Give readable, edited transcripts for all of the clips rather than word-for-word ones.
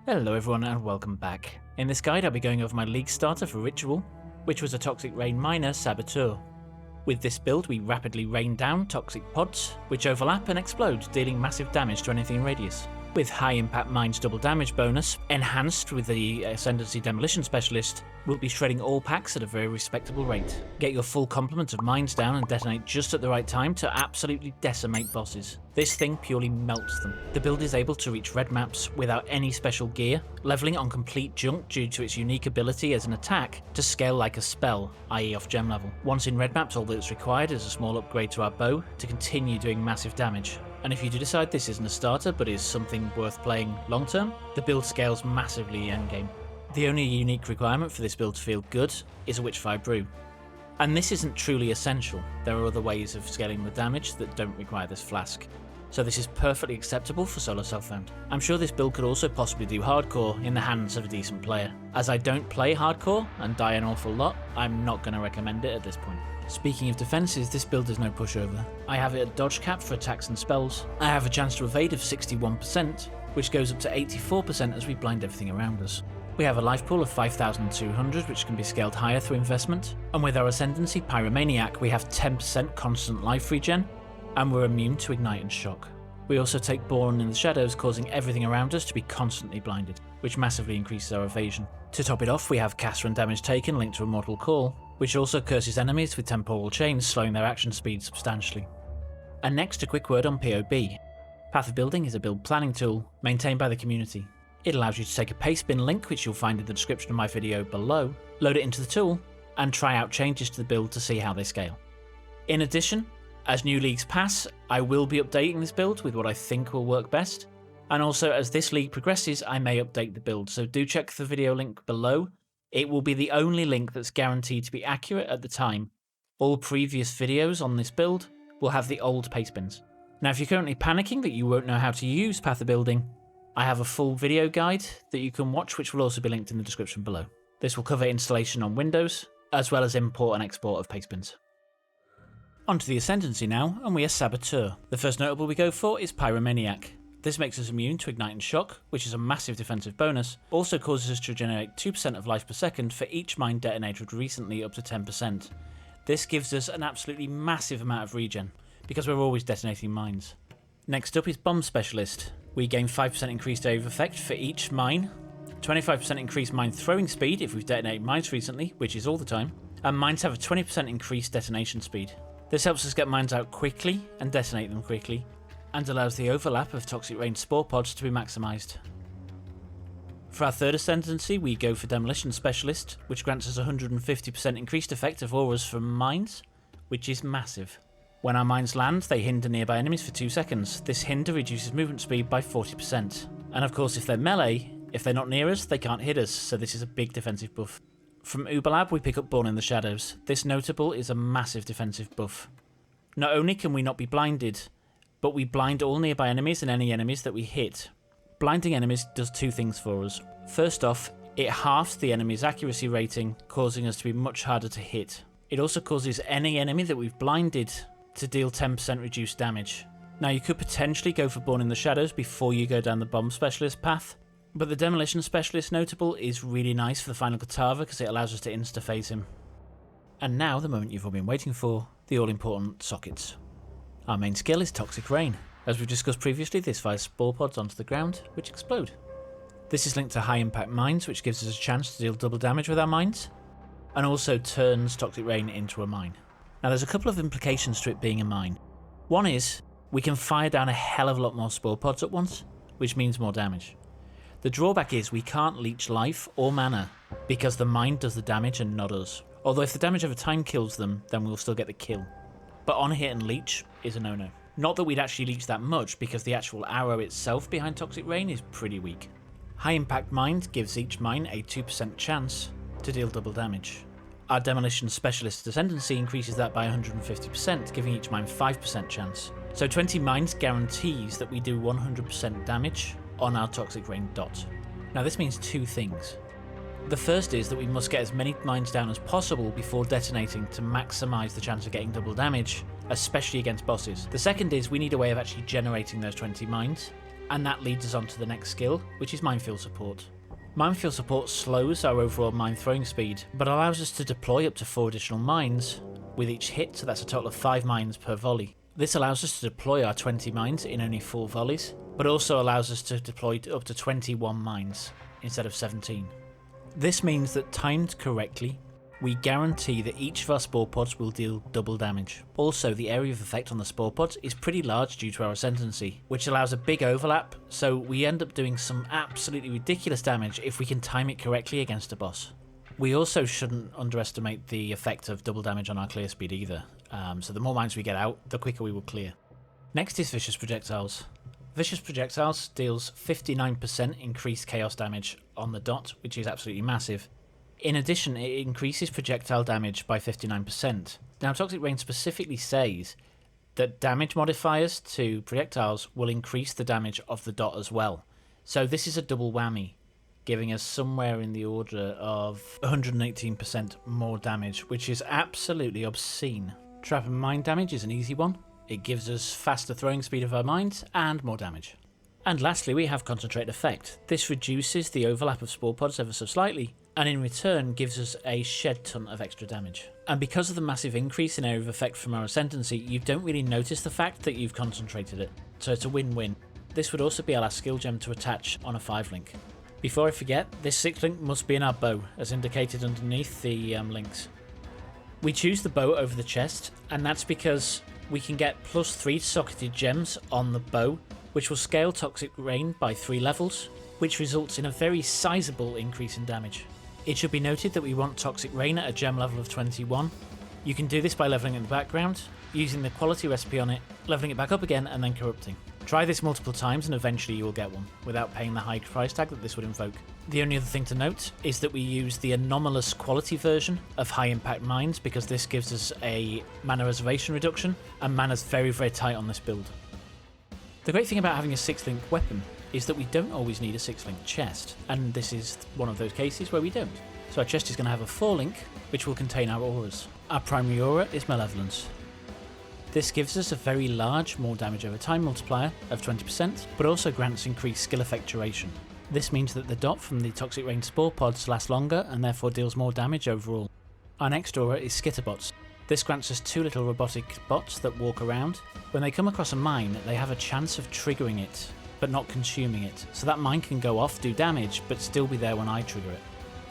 Hello everyone and welcome back. In this guide I'll be going over my league starter for Ritual, which was a Toxic Rain miner, Saboteur. With this build we rapidly rain down toxic pods, which overlap and explode, dealing massive damage to anything in radius. With high impact mines double damage bonus, enhanced with the Ascendancy demolition specialist, we'll be shredding all packs at a very respectable rate. Get your full complement of mines down and detonate just at the right time to absolutely decimate bosses. This thing purely melts them. The build is able to reach red maps without any special gear, leveling on complete junk due to its unique ability as an attack to scale like a spell, i.e. off gem level. Once in red maps, all that's required is a small upgrade to our bow to continue doing massive damage. And if you do decide this isn't a starter but is something worth playing long term, the build scales massively endgame. The only unique requirement for this build to feel good is a Witchfire brew. And this isn't truly essential, there are other ways of scaling the damage that don't require this flask. So this is perfectly acceptable for solo self-found. I'm sure this build could also possibly do hardcore in the hands of a decent player. As I don't play hardcore and die an awful lot, I'm not going to recommend it at this point. Speaking of defences, this build is no pushover. I have it at dodge cap for attacks and spells. I have a chance to evade of 61%, which goes up to 84% as we blind everything around us. We have a life pool of 5,200, which can be scaled higher through investment, and with our Ascendancy Pyromaniac we have 10% constant life regen, and we're immune to Ignite and Shock. We also take Born in the Shadows, causing everything around us to be constantly blinded, which massively increases our evasion. To top it off, we have Caster and Damage Taken linked to a Mortal Call, which also curses enemies with temporal chains, slowing their action speed substantially. And next, a quick word on POB. Path of Building is a build planning tool maintained by the community. It allows you to take a paste bin link, which you'll find in the description of my video below, load it into the tool, and try out changes to the build to see how they scale. In addition, as new leagues pass, I will be updating this build with what I think will work best, and also as this league progresses I may update the build, so do check the video link below. It will be the only link that's guaranteed to be accurate at the time. All previous videos on this build will have the old paste bins. Now if you're currently panicking that you won't know how to use Path of Building, I have a full video guide that you can watch, which will also be linked in the description below. This will cover installation on Windows, as well as import and export of paste bins. Onto the Ascendancy now, and we are Saboteur. The first notable we go for is Pyromaniac. This makes us immune to Ignite and Shock, which is a massive defensive bonus, also causes us to regenerate 2% of life per second for each mine detonated recently up to 10%. This gives us an absolutely massive amount of regen, because we're always detonating mines. Next up is Bomb Specialist. We gain 5% increased area of effect for each mine, 25% increased mine throwing speed if we've detonated mines recently, which is all the time, and mines have a 20% increased detonation speed. This helps us get mines out quickly and detonate them quickly, and allows the overlap of Toxic Rain Spore Pods to be maximised. For our third Ascendancy we go for Demolition Specialist, which grants us 150% increased effect of auras from mines, which is massive. When our mines land, they hinder nearby enemies for 2 seconds. This hinder reduces movement speed by 40%. And of course if they're melee, if they're not near us, they can't hit us, so this is a big defensive buff. From Uberlab we pick up Born in the Shadows. This notable is a massive defensive buff. Not only can we not be blinded, but we blind all nearby enemies and any enemies that we hit. Blinding enemies does two things for us. First off, it halves the enemy's accuracy rating, causing us to be much harder to hit. It also causes any enemy that we've blinded to deal 10% reduced damage. Now you could potentially go for Born in the Shadows before you go down the Bomb Specialist path, but the Demolition Specialist notable is really nice for the final Katava because it allows us to insta-phase him. And now the moment you've all been waiting for, the all-important sockets. Our main skill is Toxic Rain. As we've discussed previously, this fires Spore Pods onto the ground, which explode. This is linked to high impact mines, which gives us a chance to deal double damage with our mines, and also turns Toxic Rain into a mine. Now there's a couple of implications to it being a mine. One is, we can fire down a hell of a lot more Spore Pods at once, which means more damage. The drawback is we can't leech life or mana, because the mine does the damage and not us. Although if the damage over time kills them, then we'll still get the kill. But on hit and leech is a no-no. Not that we'd actually leech that much, because the actual arrow itself behind Toxic Rain is pretty weak. High impact mines gives each mine a 2% chance to deal double damage. Our Demolition Specialist Ascendancy increases that by 150%, giving each mine 5% chance. So 20 mines guarantees that we do 100% damage on our Toxic Rain dot. Now this means two things. The first is that we must get as many mines down as possible before detonating to maximise the chance of getting double damage, especially against bosses. The second is we need a way of actually generating those 20 mines, And that leads us on to the next skill, which is Minefield Support. Minefield Support slows our overall mine throwing speed, but allows us to deploy up to 4 additional mines with each hit, so that's a total of 5 mines per volley. This allows us to deploy our 20 mines in only 4 volleys, but also allows us to deploy up to 21 mines instead of 17. This means that timed correctly, we guarantee that each of our Spore Pods will deal double damage. Also, the area of effect on the Spore Pods is pretty large due to our Ascendancy, which allows a big overlap, so we end up doing some absolutely ridiculous damage if we can time it correctly against a boss. We also shouldn't underestimate the effect of double damage on our clear speed either, so the more mines we get out, the quicker we will clear. Next is Vicious Projectiles. Vicious Projectiles deals 59% increased chaos damage on the dot, which is absolutely massive. In addition, it increases projectile damage by 59%. Now, Toxic Rain specifically says that damage modifiers to projectiles will increase the damage of the dot as well. So this is a double whammy, giving us somewhere in the order of 118% more damage, which is absolutely obscene. Trap and mine damage is an easy one. It gives us faster throwing speed of our mines and more damage. And lastly, we have Concentrate Effect. This reduces the overlap of Spore Pods ever so slightly, and in return gives us a shed ton of extra damage. And because of the massive increase in area of effect from our Ascendancy, you don't really notice the fact that you've concentrated it, so it's a win-win. This would also be our last skill gem to attach on a 5-link. Before I forget, this 6-link must be in our bow, as indicated underneath the links. We choose the bow over the chest, and that's because we can get +3 socketed gems on the bow, which will scale Toxic Rain by 3 levels, which results in a very sizable increase in damage. It should be noted that we want Toxic Rain at a gem level of 21. You can do this by leveling in the background, using the quality recipe on it, leveling it back up again, and then corrupting. Try this multiple times and eventually you will get one, without paying the high price tag that this would invoke. The only other thing to note is that we use the anomalous quality version of high impact mines because this gives us a mana reservation reduction, and mana's very, very tight on this build. The great thing about having a 6-link weapon is that we don't always need a 6-link chest, and this is one of those cases where we don't. So our chest is going to have a 4-link, which will contain our auras. Our primary aura is Malevolence. This gives us a very large, more damage over time multiplier of 20%, but also grants increased skill effect duration. This means that the dot from the Toxic Rain Spore Pods lasts longer and therefore deals more damage overall. Our next aura is Skitterbots. This grants us 2 little robotic bots that walk around. When they come across a mine, they have a chance of triggering it, but not consuming it, so that mine can go off, do damage, but still be there when I trigger it.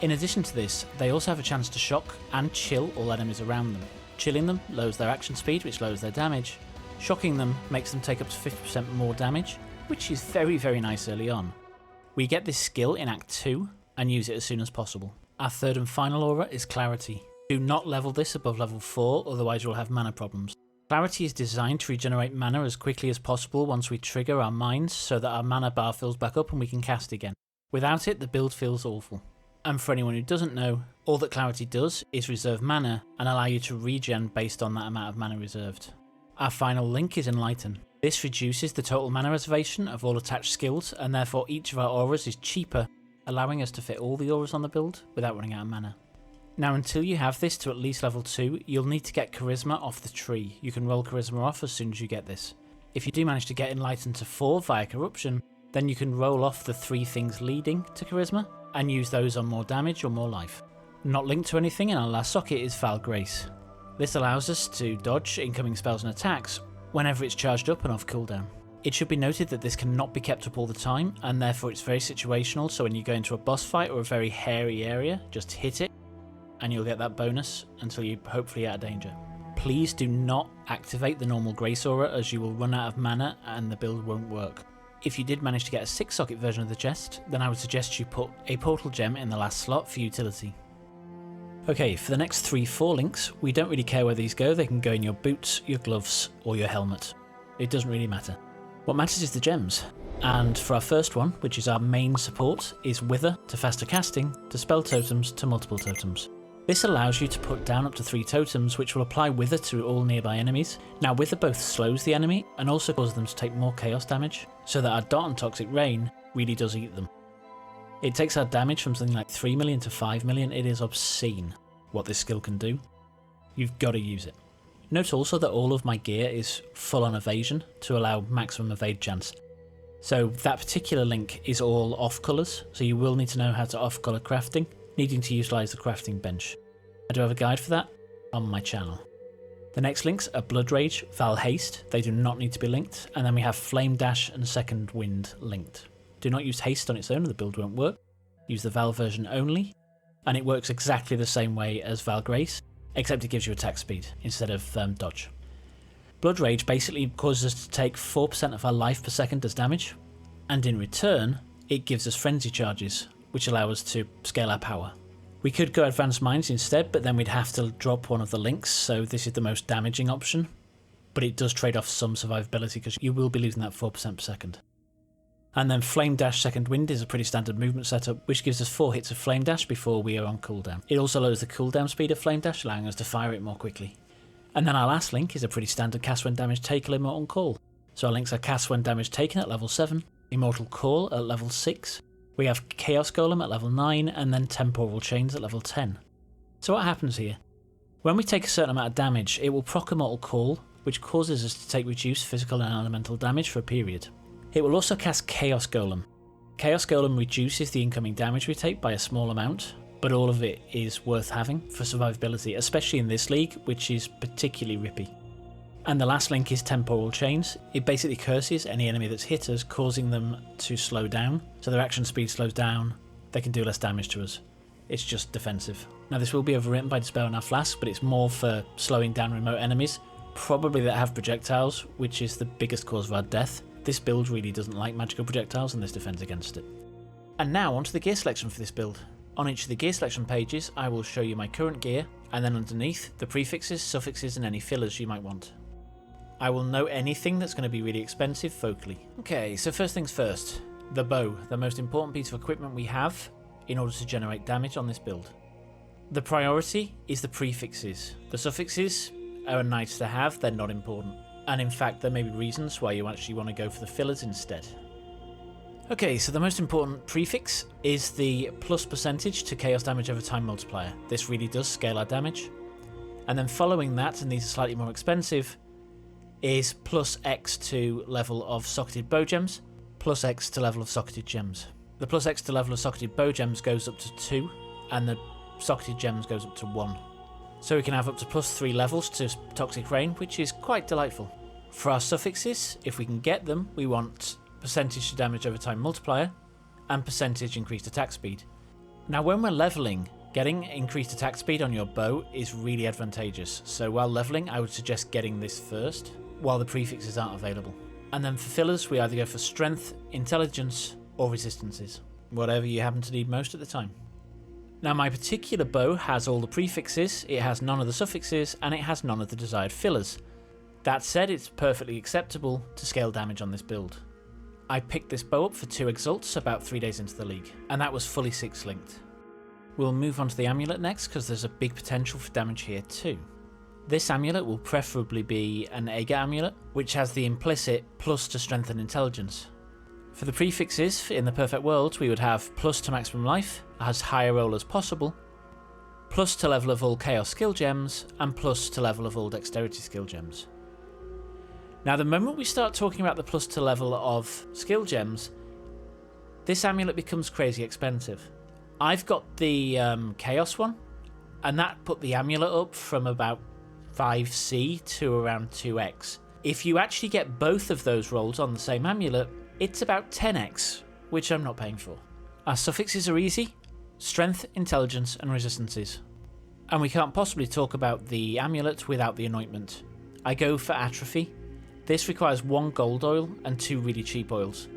In addition to this, they also have a chance to shock and chill all enemies around them. Chilling them lowers their action speed, which lowers their damage. Shocking them makes them take up to 50% more damage, which is very, very nice early on. We get this skill in Act 2 and use it as soon as possible. Our third and final aura is Clarity. Do not level this above level 4, otherwise you'll have mana problems. Clarity is designed to regenerate mana as quickly as possible once we trigger our mines so that our mana bar fills back up and we can cast again. Without it, the build feels awful. And for anyone who doesn't know, all that Clarity does is reserve mana and allow you to regen based on that amount of mana reserved. Our final link is Enlighten. This reduces the total mana reservation of all attached skills, and therefore each of our auras is cheaper, allowing us to fit all the auras on the build without running out of mana. Now, until you have this to at least level 2, you'll need to get Charisma off the tree. You can roll Charisma off as soon as you get this. If you do manage to get Enlightened to 4 via Corruption, then you can roll off the 3 things leading to Charisma, and use those on more damage or more life. Not linked to anything in our last socket is Foul Grace. This allows us to dodge incoming spells and attacks whenever it's charged up and off cooldown. It should be noted that this cannot be kept up all the time, and therefore it's very situational, so when you go into a boss fight or a very hairy area, just hit it, and you'll get that bonus until you hopefully out of danger. Please do not activate the normal Grace aura, as you will run out of mana and the build won't work. If you did manage to get a 6-socket version of the chest, then I would suggest you put a portal gem in the last slot for utility. Okay, for the next 3-4 links, we don't really care where these go. They can go in your boots, your gloves, or your helmet. It doesn't really matter. What matters is the gems. And for our first one, which is our main support, is Wither to faster casting, to spell totems, to multiple totems. This allows you to put down up to 3 totems, which will apply Wither to all nearby enemies. Now, Wither both slows the enemy and also causes them to take more chaos damage, so that our dot on Toxic Rain really does eat them. It takes our damage from something like 3 million to 5 million. It is obscene what this skill can do. You've got to use it. Note also that all of my gear is full on evasion to allow maximum evade chance. So that particular link is all off colours, so you will need to know how to off colour crafting, needing to utilise the crafting bench. I do have a guide for that on my channel. The next links are Blood Rage, Val Haste, they do not need to be linked, and then we have Flame Dash and Second Wind linked. Do not use Haste on its own or the build won't work, use the Val version only, and it works exactly the same way as Val Grace, except it gives you attack speed instead of dodge. Blood Rage basically causes us to take 4% of our life per second as damage, and in return, it gives us frenzy charges, which allow us to scale our power. We could go Advanced Minds instead, but then we'd have to drop one of the links, so this is the most damaging option, but it does trade off some survivability because you will be losing that 4% per second. And then Flame Dash Second Wind is a pretty standard movement setup, which gives us 4 hits of Flame Dash before we are on cooldown. It also lowers the cooldown speed of Flame Dash, allowing us to fire it more quickly. And then our last link is a pretty standard cast when damage taken, Immortal Call. So our links are cast when damage taken at level 7, Immortal Call at level 6, we have Chaos Golem at level 9, and then Temporal Chains at level 10. So what happens here? When we take a certain amount of damage, it will proc Immortal Call, which causes us to take reduced physical and elemental damage for a period. It will also cast Chaos Golem. Chaos Golem reduces the incoming damage we take by a small amount, but all of it is worth having for survivability, especially in this league, which is particularly rippy. And the last link is Temporal Chains. It basically curses any enemy that's hit us, causing them to slow down. So their action speed slows down, they can do less damage to us. It's just defensive. Now this will be overwritten by Dispel in our Flasks, but it's more for slowing down remote enemies, probably that have projectiles, which is the biggest cause of our death. This build really doesn't like magical projectiles and this defends against it. And now onto the gear selection for this build. On each of the gear selection pages, I will show you my current gear, and then underneath, the prefixes, suffixes and any fillers you might want. I will note anything that's going to be really expensive focally. Okay, so first things first, the bow, the most important piece of equipment we have in order to generate damage on this build. The priority is the prefixes. The suffixes are nice to have, they're not important. And in fact, there may be reasons why you actually want to go for the fillers instead. Okay, so the most important prefix is the plus percentage to chaos damage over time multiplier. This really does scale our damage. And then following that, and these are slightly more expensive, is plus X to level of socketed bow gems, plus X to level of socketed gems. The plus X to level of socketed bow gems goes up to 2, and the socketed gems goes up to 1. So we can have up to plus 3 levels to Toxic Rain, which is quite delightful. For our suffixes, if we can get them, we want percentage to damage over time multiplier, and percentage increased attack speed. Now when we're leveling, getting increased attack speed on your bow is really advantageous, so while leveling I would suggest getting this first, while the prefixes aren't available. And then for fillers we either go for strength, intelligence or resistances, whatever you happen to need most at the time. Now my particular bow has all the prefixes, it has none of the suffixes, and it has none of the desired fillers. That said, it's perfectly acceptable to scale damage on this build. I picked this bow up for 2 exalts about 3 days into the league, and that was fully 6 linked. We'll move on to the amulet next because there's a big potential for damage here too. This amulet will preferably be an eigther amulet, which has the implicit plus to strength and intelligence. For the prefixes, in the perfect world, we would have plus to maximum life, as high a roll as possible, plus to level of all chaos skill gems, and plus to level of all dexterity skill gems. Now the moment we start talking about the plus to level of skill gems, this amulet becomes crazy expensive. I've got the chaos one, and that put the amulet up from about 5C to around 2x. If you actually get both of those rolls on the same amulet, it's about 10x, which I'm not paying for. Our suffixes are easy: strength, intelligence and resistances. And we can't possibly talk about the amulet without the anointment. I go for atrophy. This requires 1 gold oil and 2 really cheap oils.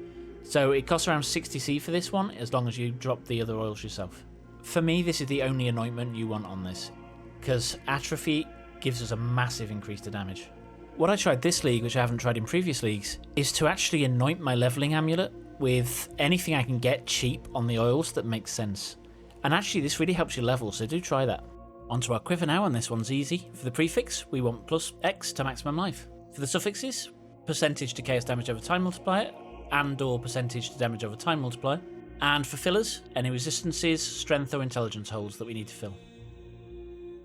So it costs around 60C for this one, as long as you drop the other oils yourself. For me, this is the only anointment you want on this, because atrophy gives us a massive increase to damage. What I tried this league, which I haven't tried in previous leagues, is to actually anoint my leveling amulet with anything I can get cheap on the oils that makes sense. And actually this really helps you level, so do try that. Onto our quiver now, and this one's easy. For the prefix, we want plus X to maximum life. For the suffixes, percentage to chaos damage over time multiplier, and or percentage to damage over time multiplier. And for fillers, any resistances, strength or intelligence holds that we need to fill.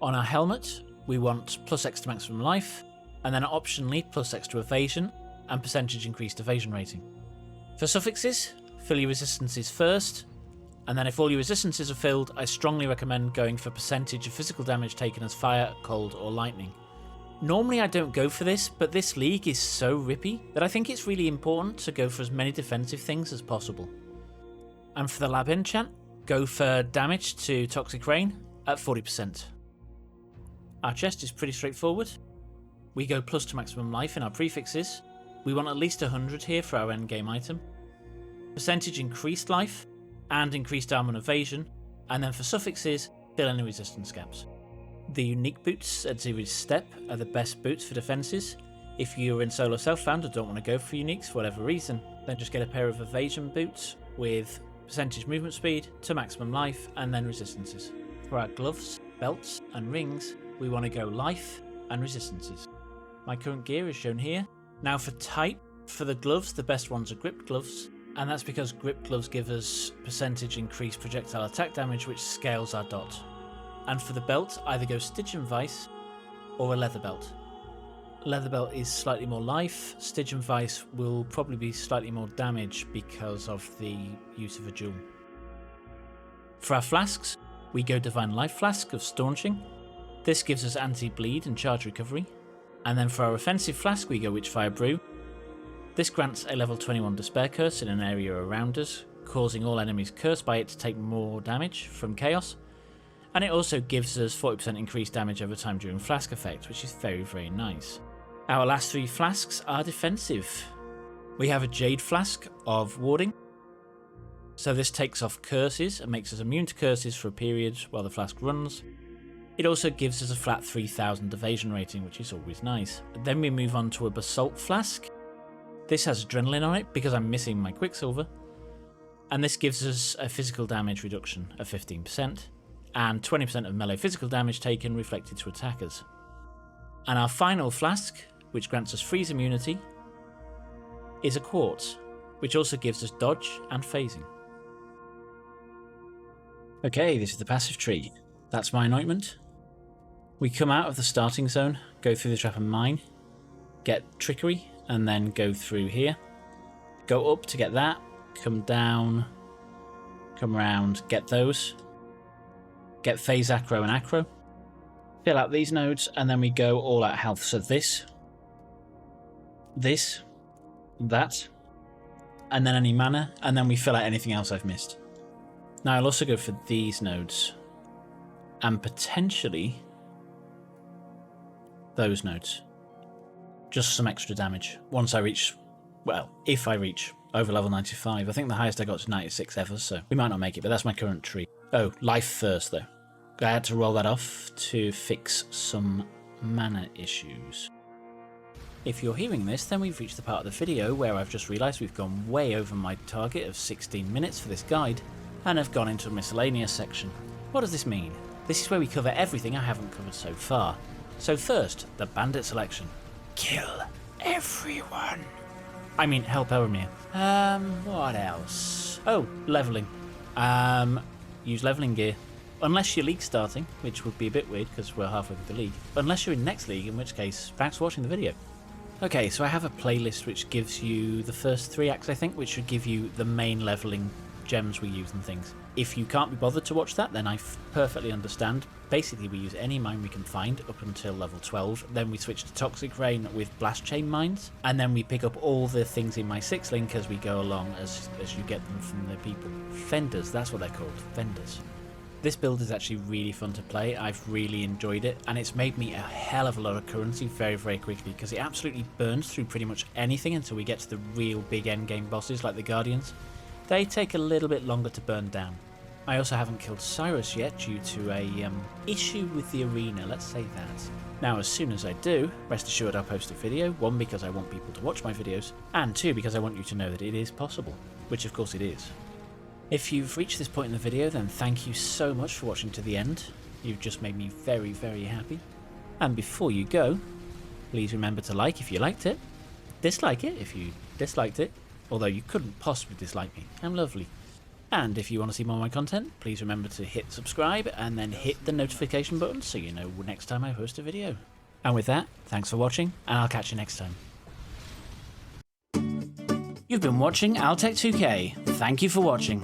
On our helmet, we want plus X to maximum life, and then optionally plus X to evasion, and percentage increased evasion rating. For suffixes, fill your resistances first, and then if all your resistances are filled, I strongly recommend going for percentage of physical damage taken as fire, cold or lightning. Normally I don't go for this, but this league is so rippy that I think it's really important to go for as many defensive things as possible. And for the lab enchant, go for damage to Toxic Rain at 40%. Our chest is pretty straightforward. We go plus to maximum life in our prefixes. We want at least 100 here for our endgame item. Percentage increased life and increased armor and evasion, and then for suffixes, fill any resistance gaps. The unique boots at Ziri's Step are the best boots for defences. If you're in solo self-found or don't want to go for uniques for whatever reason, then just get a pair of evasion boots with percentage movement speed to maximum life and then resistances. For our gloves, belts and rings, we want to go life and resistances. My current gear is shown here. Now for type, for the gloves, the best ones are grip gloves, and that's because grip gloves give us percentage increased projectile attack damage which scales our dot. And for the belt, either go Stygian Vice or a leather belt. Leather belt is slightly more life, Stygian Vice will probably be slightly more damage because of the use of a jewel. For our flasks, we go Divine Life Flask of Staunching. This gives us anti-bleed and charge recovery. And then for our offensive flask, we go Witchfire Brew. This grants a level 21 Despair Curse in an area around us, causing all enemies cursed by it to take more damage from Chaos. And it also gives us 40% increased damage over time during flask effect, which is very, very nice. Our last three flasks are defensive. We have a Jade Flask of Warding. So this takes off curses and makes us immune to curses for a period while the flask runs. It also gives us a flat 3000 evasion rating, which is always nice. Then we move on to a Basalt Flask. This has Adrenaline on it because I'm missing my Quicksilver. And this gives us a physical damage reduction of 15%. And 20% of melee physical damage taken reflected to attackers. And our final flask, which grants us freeze immunity, is a quartz, which also gives us dodge and phasing. Okay, this is the passive tree. That's my anointment. We come out of the starting zone, go through the trap and mine, get trickery, and then go through here. Go up to get that, come down, come around, get those. Get phase acro and acro, fill out these nodes, and then we go all out health. So this, that, and then any mana, and then we fill out anything else I've missed. Now I'll also go for these nodes, and potentially those nodes. Just some extra damage once I reach, well, if I reach over level 95. I think the highest I got is 96 ever, so we might not make it, but that's my current tree. Oh, life first though. I had to roll that off to fix some mana issues. If you're hearing this, then we've reached the part of the video where I've just realised we've gone way over my target of 16 minutes for this guide, and have gone into a miscellaneous section. What does this mean? This is where we cover everything I haven't covered so far. So first, the bandit selection. Kill everyone. I mean, help Elromir. What else? Oh, levelling. Use levelling gear. Unless you're league starting, which would be a bit weird because we're halfway through the league. Unless you're in next league, in which case, thanks for watching the video. Okay, so I have a playlist which gives you the first 3 acts, I think, which should give you the main levelling gems we use and things. If you can't be bothered to watch that, then I perfectly understand. Basically, we use any mine we can find up until level 12, then we switch to Toxic Rain with Blast Chain mines, and then we pick up all the things in my 6 link as we go along, as you get them from the people. Fenders, that's what they're called, Fenders. This build is actually really fun to play. I've really enjoyed it, and it's made me a hell of a lot of currency very, very quickly, because it absolutely burns through pretty much anything until we get to the real big endgame bosses like the Guardians. They take a little bit longer to burn down. I also haven't killed Cyrus yet due to a issue with the arena, let's say that. Now, as soon as I do, rest assured I'll post a video, 1 because I want people to watch my videos, and 2 because I want you to know that it is possible, which of course it is. If you've reached this point in the video, then thank you so much for watching to the end. You've just made me very, very happy. And before you go, please remember to like if you liked it, dislike it if you disliked it, although you couldn't possibly dislike me, I'm lovely. And if you want to see more of my content, please remember to hit subscribe and then hit the notification button so you know next time I post a video. And with that, thanks for watching, and I'll catch you next time. You've been watching Altec 2K. Thank you for watching.